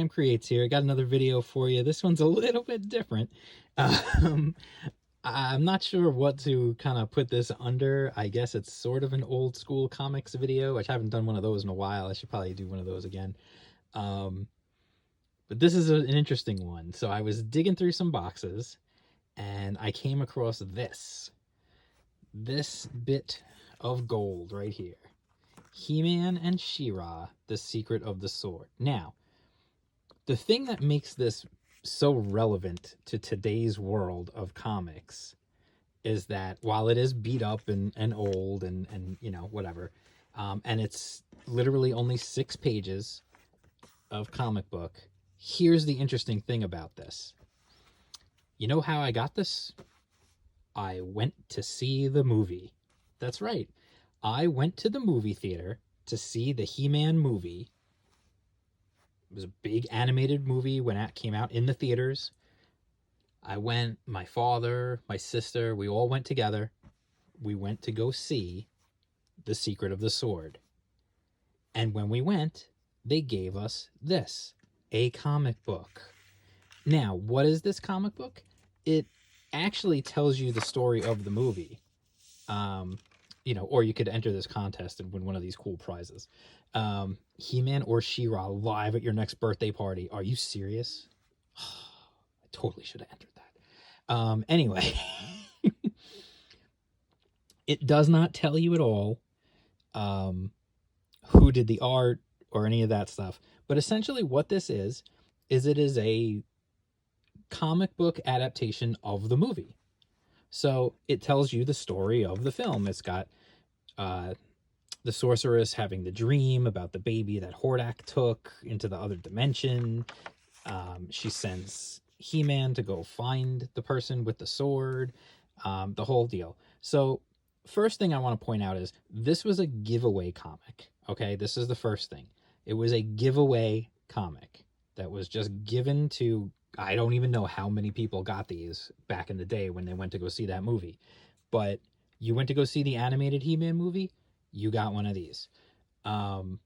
Sam Creates here. I got another video for you. This one's a little bit different. Um, I'm not sure what to kind of put this under. I guess it's sort of an old school comics video, which I haven't done one of those in a while. I should probably do one of those again. Um, but this is an interesting one. So I was digging through some boxes and I came across this bit of gold right here. He-Man and She-Ra, The Secret of the Sword. Now, the thing that makes this so relevant to today's world of comics is that while it is beat up and old and you know, whatever, and it's literally only 6 pages of comic book, here's the interesting thing about this. You know how I got this? I went to see the movie. That's right. I went to the movie theater to see the He-Man movie. It was a big animated movie when it came out in the theaters. I went, my father, my sister, we all went together. We went to go see The Secret of the Sword. And when we went, they gave us this, a comic book. Now, what is this comic book? It actually tells you the story of the movie. You know, or you could enter this contest and win one of these cool prizes. He-Man or She-Ra live at your next birthday party. Are you serious? I totally should have entered that. Anyway, it does not tell you at all who did the art or any of that stuff. But essentially what this is it is a comic book adaptation of the movie. So it tells you the story of the film. It's got the sorceress having the dream about the baby that Hordak took into the other dimension. She sends He-Man to go find the person with the sword, the whole deal. So first thing I want to point out is this was a giveaway comic. Okay, this is the first thing. It was a giveaway comic that was just given to, I don't even know how many people got these back in the day when they went to go see that movie. But you went to go see the animated He-Man movie, you got one of these. You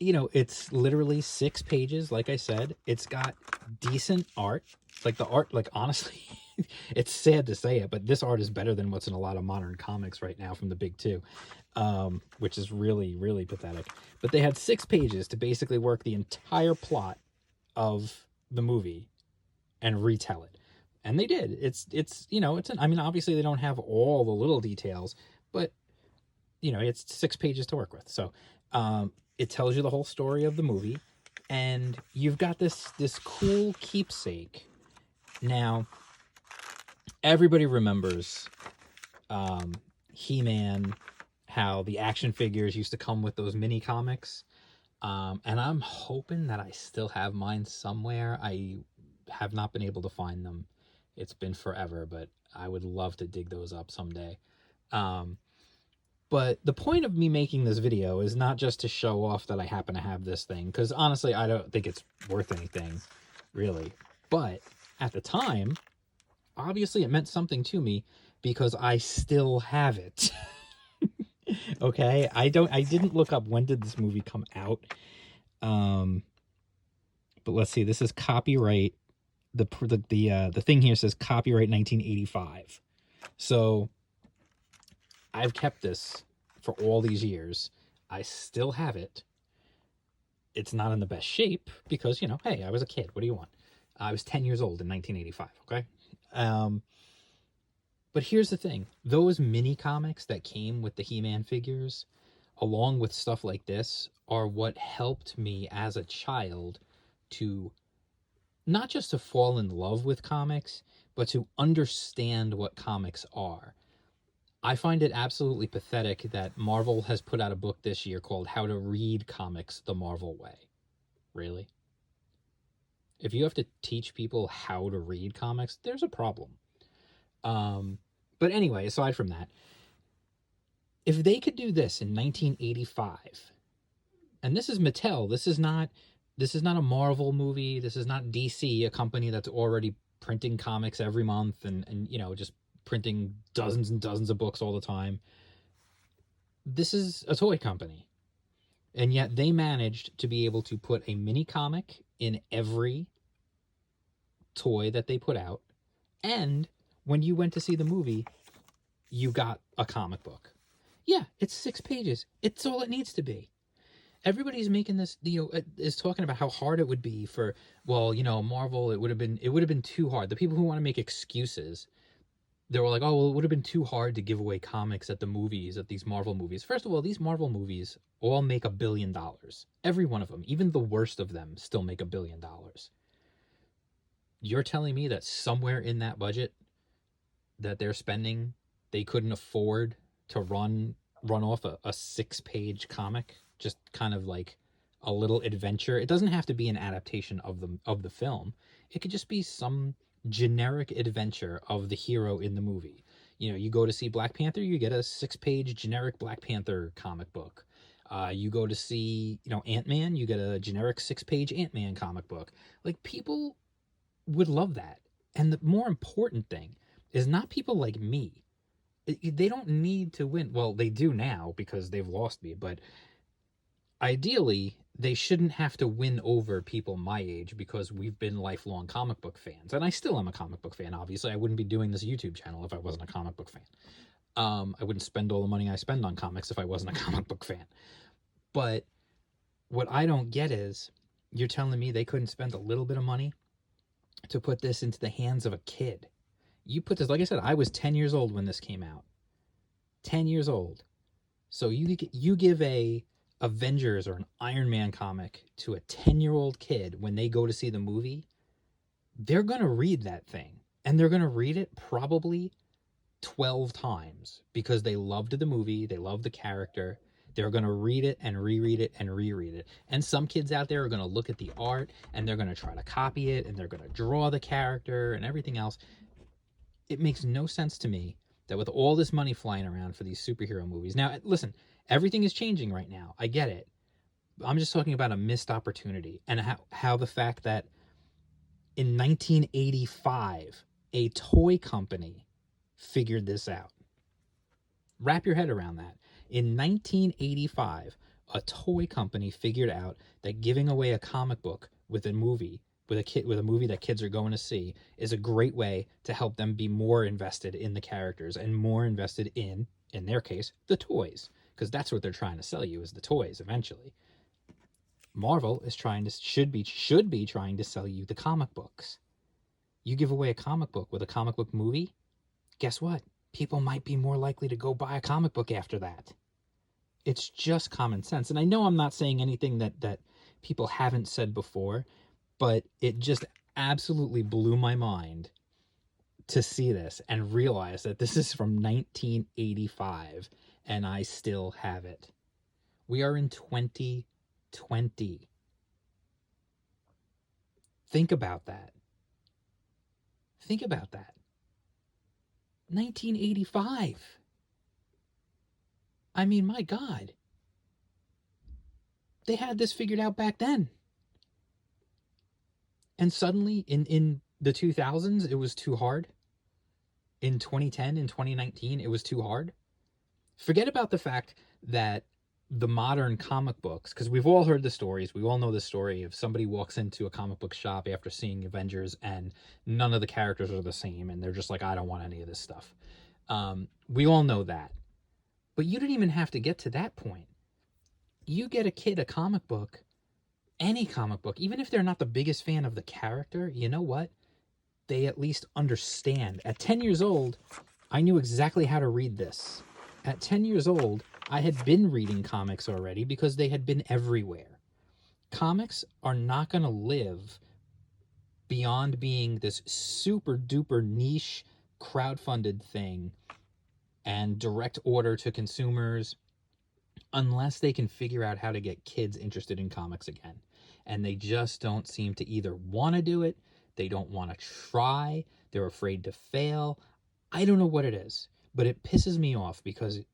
know, it's literally 6 pages, like I said. It's got decent art. Like the art, like honestly, it's sad to say it, but this art is better than what's in a lot of modern comics right now from the big two, which is really, really pathetic. But they had 6 pages to basically work the entire plot of the movie and retell it, and they did. It's you know, I mean, obviously they don't have all the little details, but you know, it's 6 pages to work with. So it tells you the whole story of the movie, and you've got this cool keepsake. Now everybody remembers He-Man, how the action figures used to come with those mini comics. And I'm hoping that I still have mine somewhere. I have not been able to find them. It's been forever, but I would love to dig those up someday. But the point of me making this video is not just to show off that I happen to have this thing, because honestly, I don't think it's worth anything, really. But at the time, obviously it meant something to me because I still have it. Okay, I didn't look up when did this movie come out. But let's see, this is copyright. The thing here says copyright 1985. So I've kept this for all these years. I still have it. It's not in the best shape because, you know, hey, I was a kid. What do you want? I was 10 years old in 1985, okay? But here's the thing. Those mini comics that came with the He-Man figures, along with stuff like this, are what helped me as a child to not just to fall in love with comics, but to understand what comics are. I find it absolutely pathetic that Marvel has put out a book this year called How to Read Comics the Marvel Way. Really? If you have to teach people how to read comics, there's a problem. But anyway, aside from that, if they could do this in 1985, and this is Mattel, this is not a Marvel movie, this is not DC, a company that's already printing comics every month and you know, just printing dozens and dozens of books all the time. This is a toy company. And yet they managed to be able to put a mini comic in every toy that they put out. And when you went to see the movie, you got a comic book. Yeah, it's 6 pages. It's all it needs to be. Everybody's making this, is talking about how hard it would be for, well, Marvel. It would have been too hard. The people who want to make excuses, they were like, oh, well, it would have been too hard to give away comics at the movies, at these Marvel movies. First of all, these Marvel movies all make $1 billion. Every one of them, even the worst of them, still make $1 billion. You're telling me that somewhere in that budget that they're spending, they couldn't afford to run off a 6-page comic, just kind of like a little adventure. It doesn't have to be an adaptation of the film. It could just be some generic adventure of the hero in the movie. You go to see Black Panther, you get a 6-page generic Black Panther comic book. You go to see, Ant-Man, you get a generic 6-page Ant-Man comic book. Like, people would love that. And the more important thing is not people like me. They don't need to win. Well, they do now because they've lost me, but ideally, they shouldn't have to win over people my age because we've been lifelong comic book fans. And I still am a comic book fan, obviously. I wouldn't be doing this YouTube channel if I wasn't a comic book fan. I wouldn't spend all the money I spend on comics if I wasn't a comic book fan. But what I don't get is, you're telling me they couldn't spend a little bit of money to put this into the hands of a kid. You put this, like I said, I was 10 years old when this came out. 10 years old. So you give a Avengers or an Iron Man comic to a 10-year-old kid when they go to see the movie, they're going to read that thing. And they're going to read it probably 12 times because they loved the movie, they loved the character. They're going to read it and reread it and reread it. And some kids out there are going to look at the art and they're going to try to copy it and they're going to draw the character and everything else. It makes no sense to me that with all this money flying around for these superhero movies. Now, listen, everything is changing right now. I get it. I'm just talking about a missed opportunity and how the fact that in 1985, a toy company figured this out. Wrap your head around that. In 1985, a toy company figured out that giving away a comic book with a movie with a movie that kids are going to see is a great way to help them be more invested in the characters and more invested in their case, the toys, because that's what they're trying to sell you, is the toys eventually. Marvel is should be trying to sell you the comic books. You give away a comic book with a comic book movie, guess what? People might be more likely to go buy a comic book after that. It's just common sense. And I know I'm not saying anything that people haven't said before, but it just absolutely blew my mind to see this and realize that this is from 1985 and I still have it. We are in 2020. Think about that. Think about that. 1985. I mean, my God. They had this figured out back then. And suddenly, in the 2000s, it was too hard. In 2010, in 2019, it was too hard. Forget about the fact that the modern comic books, because we've all heard the stories, we all know the story of somebody walks into a comic book shop after seeing Avengers and none of the characters are the same, and they're just like, I don't want any of this stuff. We all know that. But you didn't even have to get to that point. You get a kid a comic book, any comic book, even if they're not the biggest fan of the character, you know what? They at least understand. At 10 years old, I knew exactly how to read this. At 10 years old, I had been reading comics already because they had been everywhere. Comics are not going to live beyond being this super duper niche crowdfunded thing and direct order to consumers unless they can figure out how to get kids interested in comics again. And they just don't seem to either want to do it, they don't want to try, they're afraid to fail. I don't know what it is, but it pisses me off because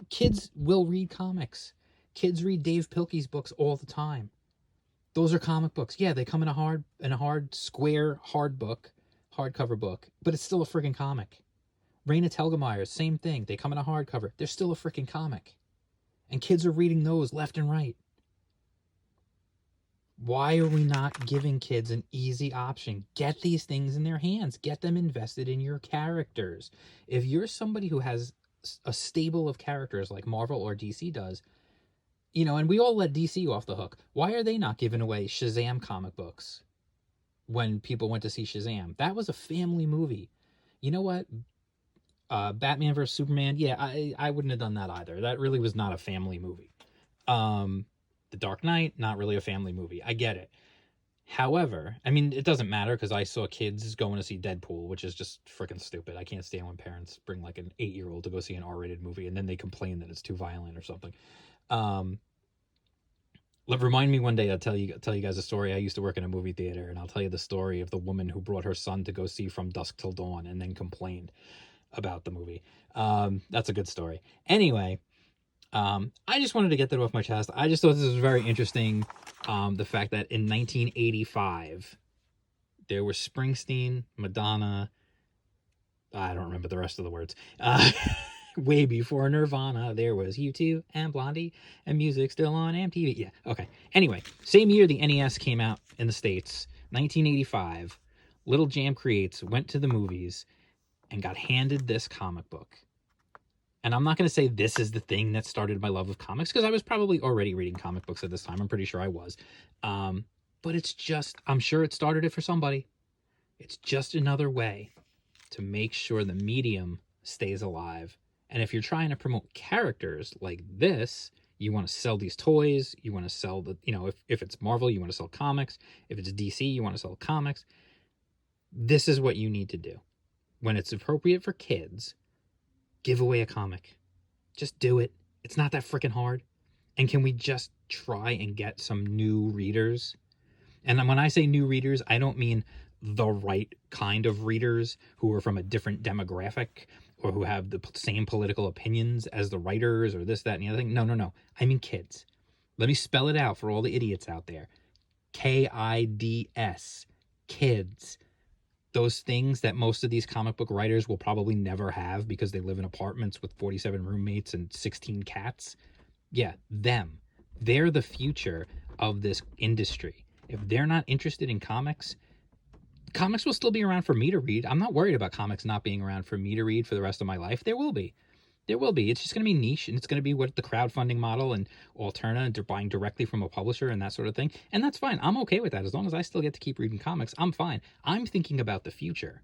kids will read comics. Kids read Dave Pilkey's books all the time. Those are comic books. Yeah, they come in a hard square hardcover book, but it's still a freaking comic. Raina Telgemeier, same thing. They come in a hardcover. They're still a freaking comic. And kids are reading those left and right. Why are we not giving kids an easy option? Get these things in their hands. Get them invested in your characters. If you're somebody who has a stable of characters like Marvel or DC does, you know, and we all let DC off the hook. Why are they not giving away Shazam comic books when people went to see Shazam? That was a family movie. You know what? Batman vs Superman. Yeah, I wouldn't have done that either. That really was not a family movie. The Dark Knight, not really a family movie. I get it. However, I mean, it doesn't matter because I saw kids going to see Deadpool, which is just freaking stupid. I can't stand when parents bring like an 8-year-old to go see an R-rated movie and then they complain that it's too violent or something. Remind me one day. I'll tell you guys a story. I used to work in a movie theater, and I'll tell you the story of the woman who brought her son to go see From Dusk Till Dawn and then complained about the movie. That's a good story. Anyway, I just wanted to get that off my chest. I just thought this was very interesting. The fact that in 1985, there were Springsteen, Madonna, I don't remember the rest of the words. Way before Nirvana, there was U2 and Blondie and music still on MTV. Yeah, okay. Anyway, same year the NES came out in the States, 1985, Little Jam Creates went to the movies and got handed this comic book. And I'm not going to say this is the thing that started my love of comics, because I was probably already reading comic books at this time. I'm pretty sure I was. But it's just, I'm sure it started it for somebody. It's just another way to make sure the medium stays alive. And if you're trying to promote characters like this, you want to sell these toys, you want to sell the, you know, if it's Marvel, you want to sell comics. If it's DC, you want to sell comics. This is what you need to do. When it's appropriate for kids, give away a comic. Just do it. It's not that freaking hard. And can we just try and get some new readers? And when I say new readers, I don't mean the right kind of readers who are from a different demographic or who have the same political opinions as the writers or this, that, and the other thing. No. I mean kids. Let me spell it out for all the idiots out there. KIDS. Kids. Those things that most of these comic book writers will probably never have because they live in apartments with 47 roommates and 16 cats. Yeah, them. They're the future of this industry. If they're not interested in comics, comics will still be around for me to read. I'm not worried about comics not being around for me to read for the rest of my life. There will be. It's just going to be niche, and it's going to be what the crowdfunding model and Alterna and buying directly from a publisher and that sort of thing. And that's fine. I'm okay with that. As long as I still get to keep reading comics, I'm fine. I'm thinking about the future.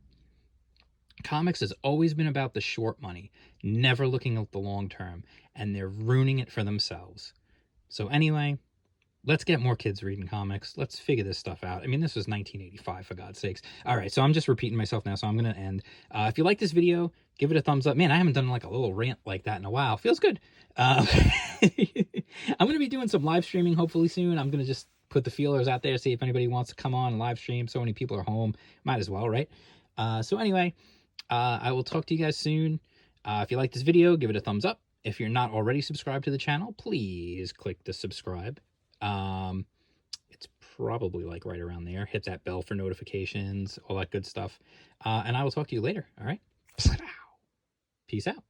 Comics has always been about the short money, never looking at the long term, and they're ruining it for themselves. So anyway, let's get more kids reading comics. Let's figure this stuff out. I mean, this was 1985, for God's sakes. All right, so I'm just repeating myself now, so I'm going to end. If you like this video, give it a thumbs up. Man, I haven't done like a little rant like that in a while. Feels good. I'm going to be doing some live streaming hopefully soon. I'm going to just put the feelers out there, see if anybody wants to come on and live stream. So many people are home. Might as well, right? So anyway, I will talk to you guys soon. If you like this video, give it a thumbs up. If you're not already subscribed to the channel, please click the subscribe. It's probably like right around there. Hit that bell for notifications, all that good stuff. And I will talk to you later. All right. Peace out.